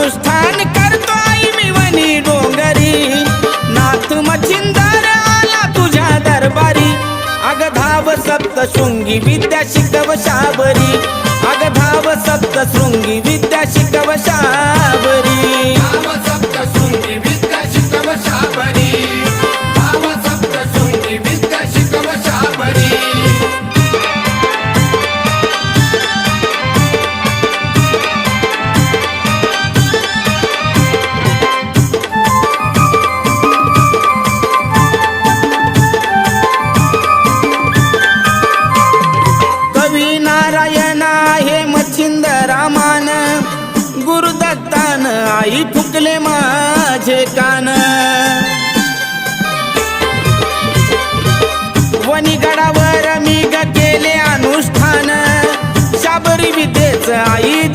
अनुष्ठान करतो आई मी वनी डोंगरी, नाथ मच्छिंदर आला तुझ्या दरबारी. अग धाव सप्तशृंगी विद्या शिकव शाबरी, अग धाव सप्तशृंगी विद्या शिकव शाबरी. धाव सप्तशृंगी विद्या शिकव शाबरी, धाव सप्तशृंगी विद्या शिकव शाबरी. कवी नारायण आहे मच्छिंदरामान, गुरुदत्तान आई फुकले माझे कान. वनीगडावर मी ग केले अनुष्ठान, शाबरी विद्येच आई